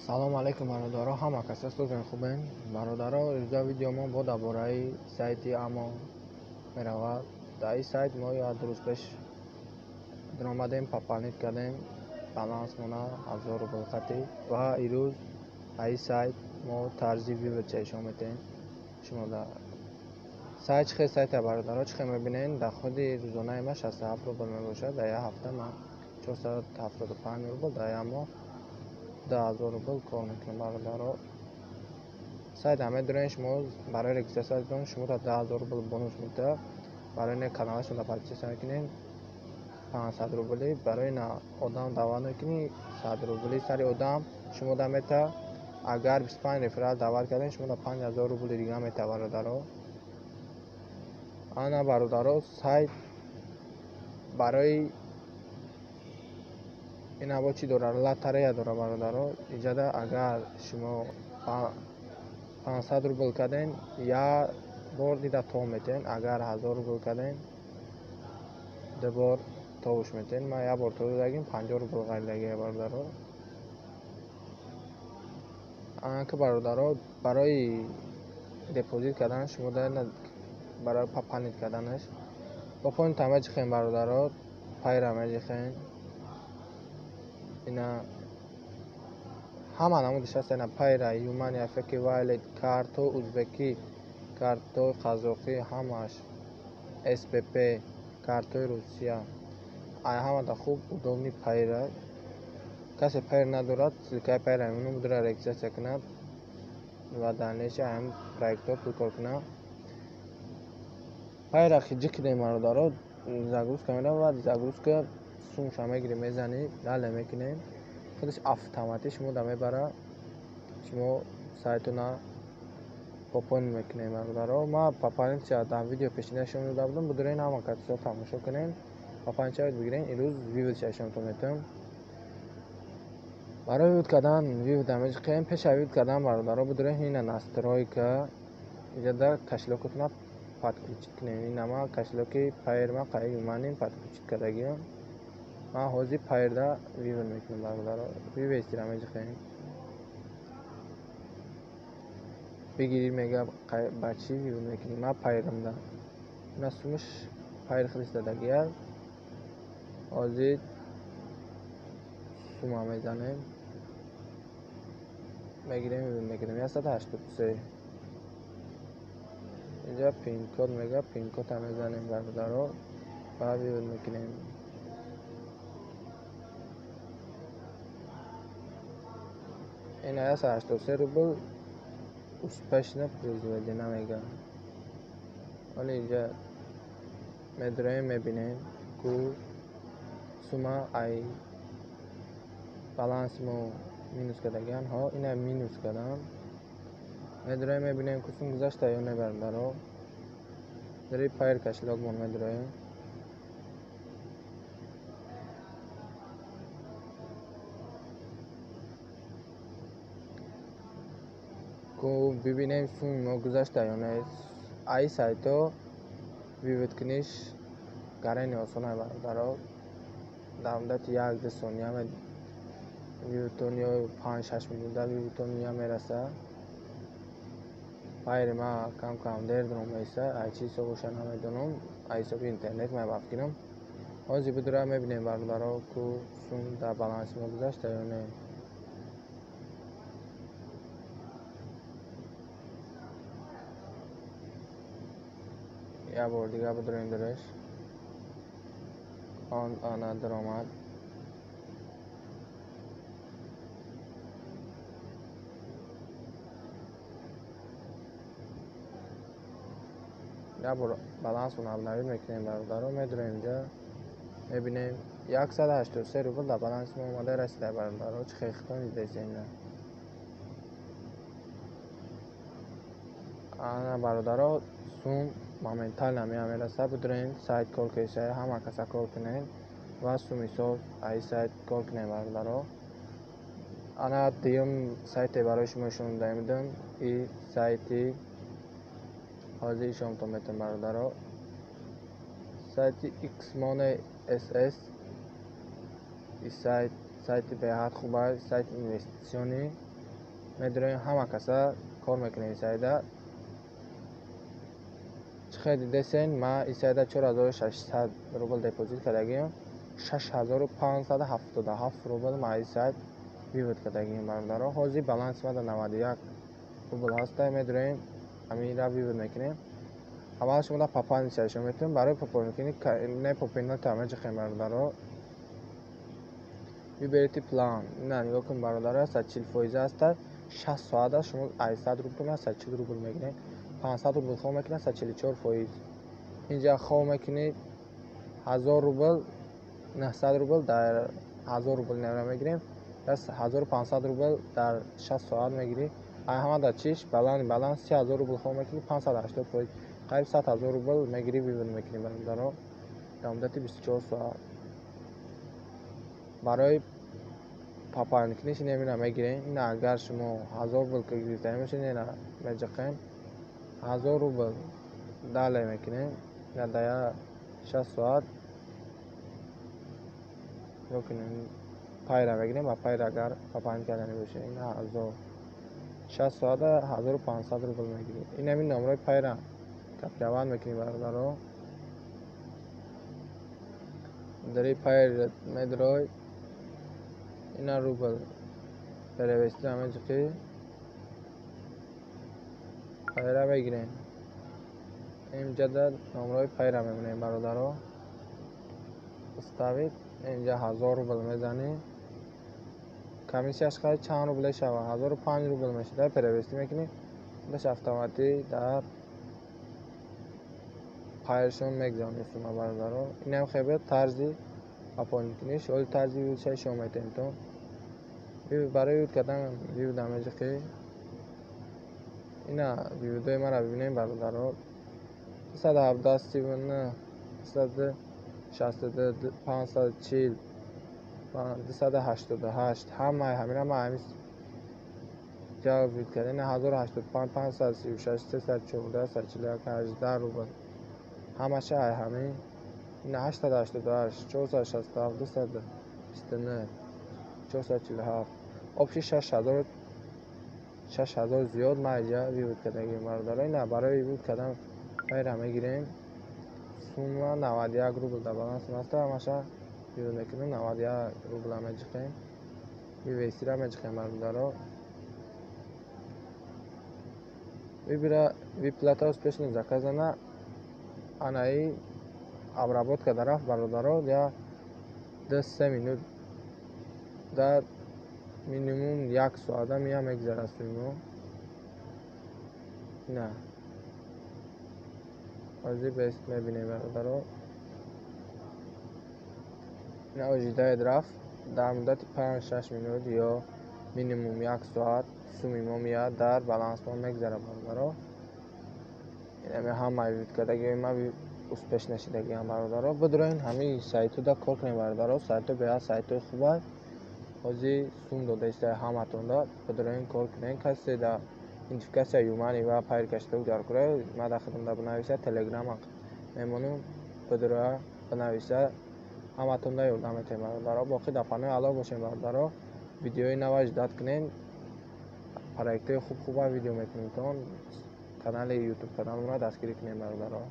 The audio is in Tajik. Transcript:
салом алейкум бародаро, ҳама каса сӯзен хубен. Бародаро, ирҷа видеомо бо дар бораи сайти Амо меравад. Дар ин сайт мо 1 рӯз пеш диромадем, пополнит кардем балансмона 1000 рубл хати ва ирӯз дар ин сайт мо тарзи виводча ишон метаем. Шумо дар сайт чихе сайта бародаро чихе мебинен, дар ходи рӯзонаи ма 67 рубл мебошад, дар як ҳафта ман 475 рубл, дар як моҳ 10,000 рубл кор мекунем бародаро. сайт ҳаме дурен шумо барои регистрация кардон шумо 10,000 рубл бонус мета. барои не каналашон да подписаться мекунем 500 рубли, барои на одам даъват мекунем 100 рубли сари одам шумо да мета. агар 25 реферал даъват кардем шумо да 5000 рубли дига мета бародаро. ана бародаро, сайт барои инаво чи дора, лотерея дора бародаро. иҷада агар шумо 500 рубл карден я бор дида то метен, агар 1000 рубл карден ду бор товуш метен. ма я бор то додагим 50 рубл гайридагия бародаро. анка бародаро, барои депозит кардан шумо да барои пополнит карданаш пополнит ҳама ҷихем бародаро. пайра меҷихем ина ҳама намудиш аст, ина пайра, юман, яфеки, вайлет, карто узбеки, карто қазоқӣ, ҳамаш СПП, картои Русия, ай ҳама да хуб удобни пайра. касе пайр надорад, силкаи пайра мемонад, будра регистрация кунад ва дальнейшем ҳам проектҳо пул кор кунад. пайра хиҷи кидем бародаро, загрузка меравад, загрузка сумша мегирем, мезани дале мекунем, худаш автоматик шумо да мебара, шумо сайтона пополнит мекунем бародаро. ма пополнитша дар видео пешина нишон дода будам, будурен ҳама катиса тамошо кунем. пополнитша бигирен, ирӯз виводша ишонтон метавам. барои вивод кардан вивода меҷиқем. пеша вивод кардан бародаро будурен ина настройка, иҷада кашлокотона подключит кунем. ина ма кашлоки пайрма қаи юманим подключит кардагиам. ма ҳозир пайрда вивод мекунем бародаро. вивестира меҷиқем, бигири мега ба чӣ вивод мекунем. ма пайрамда ина сумаш пайр фиристадагия. ҳозир сума мезанем, мегирем вивод мекунем 183. инҷа пин-код мега, пин-кодта мезанем бародаро ва вивод мекунем. ина 183 рубл успешно произведена мега. ҳоли инҷа медроем мебинем ку сума ай баланс мо минус кардагиан. ҳо ина минус кардам. медроем мебинем ку сум гузашта ё не бародаро. дари пайр кашлок мон медроем. ку бибинем суми мо гузашта ё не. ай сайто вивод куниш гарани осона бародаро. дар муддати 1-2 сония виводтон ё 5-6 минута виводтон мераса. пайри ма кам кам дер дуром меиста, ай чи ҳисоб боша намедонам, ай ҳисоби интернет ма бафкирам. ҳозир будура мебинем бародаро ку сум дар баланси мо гузашта ё не. я бор дига будурем дуреш он ана даромад. я бор балансро авналӣ мекунем бародаро. медурем инҷа мебинем 183 рубл дар баланси мо омада расида бародаро. чӣ хехтон дезена. ана бародаро, сум моментально мераса. будурен сайт кор кеша ҳама каса кор кунем ва сум ҳисоб ай сайт кор кунем бародаро. ана дигам сайте барои шумо нишон додам. и сайти ҳозир ишонтон метавам бародаро. сайти Xmoney SS. и сайти беҳад хуб аст, сайти инвеститсионӣ. медонем ҳама каса кор мекунад ин сайда. чӣ хел дидесен ма ин сайда 4600 рубл депозит кардагиам, 6577 рубл ма ин сайд вивод кардагиам бародаро. ҳозир баланс ма 91 рубл ҳаста. медонем амира вивод мекунем. аввал шумо да попан нишашон метавон. барои попон мекунед не попинда тамаҷ хем бародаро. виберите план ина нигоҳ кун бародаро 140% ҳаста. 60 соат аст шумо 800 рубл 140 рубл мегиред. 500 рубл хоб мекунед 144%. инҷа хоб мекунед 1000 рубл 900 рубл дар 1000 рубл мегирем. 1500 рубл дар 60 соат мегиред. ай ҳама дар чиш баланс 3000 рубл хоб мекунед 580%. қайб 100000 рубл мегиред вивод мекунед бародаро дар муддати 24 соат. барои пополнить немира мегирем. ина агар шумо 1000 рубл гирифтаем бошед нена меҷақем 1000 рубл дале мекунем я дая 60 соат мекунем пайра мегирем. ба пайра агар пополнить кардани бошед ина 1000 60 соат 1500 рубл мегирем. ин ҳамин номрои пайра каптиаванд мекунем бародаро. дари пайра медрой ина рубл перевести амеҷақи пайра мегирем. инҷа дар номрои пайра мемонем бародаро. ставид инҷа 1000 рубл мезанем. комиссияш қайд чанд рубл шавад 1005 рубл мешавад. перевести мекунем баш автоматик дар пайрашон мегзанем сума бародаро. инам хебе тарзи пополнить куниш оли тарзи вилшай шумо метавонед барои вивод кардан вивод амеҷақи ина виводои мара бибинем бародаро. 217 262 540 288 ҳамаи ҳамира ма ҳамис ҷавоб вивод кардем. 1085 536 314 141 18 рубл ҳамаша ай ҳамин. ина 888 467 229 447 обши 6000 зиёд ма иҷа вивод кардагим бародаро. ина барои вивод кардан пайра мегирем. сума 91 рубл дар баланс маста ҳамаша вивод мекунем. 91 рубл меҷақем вивестира меҷақем бародаро. выплата успешно заказана. анаи обработка дарафт бародаро я 10 минут дар минимум 1 соата мия мегзарад сумо. ина ҳозир бест мебинем бародаро. ина оҷидаед рафт дар муддати 5-6 минут ё минимум 1 соат суми мо мияд дар баланс мо мегзарад бародаро. ина ҳамаи вивод кардагиҳои ма успешно шидагиам бародаро. бидроин ҳамин сайтуда кор кунем бародаро. сайто беҳад сайтои хуб аст. ҳозир сум дода истаи ҳаматонда бидроин кор кунем. касе да идентификация юмани ва пайр кашта дар кура ма да хидматда бинависа телеграм мемонам бидроя бинависа ҳаматонда ёрдам метавем бародаро. боқӣ дар панои ало бошем бародаро. видеои наваш дад кунем. проектои хуб-хуба видео мекунем тон канали ютуб каналмро дастгирӣ кунем бародаро.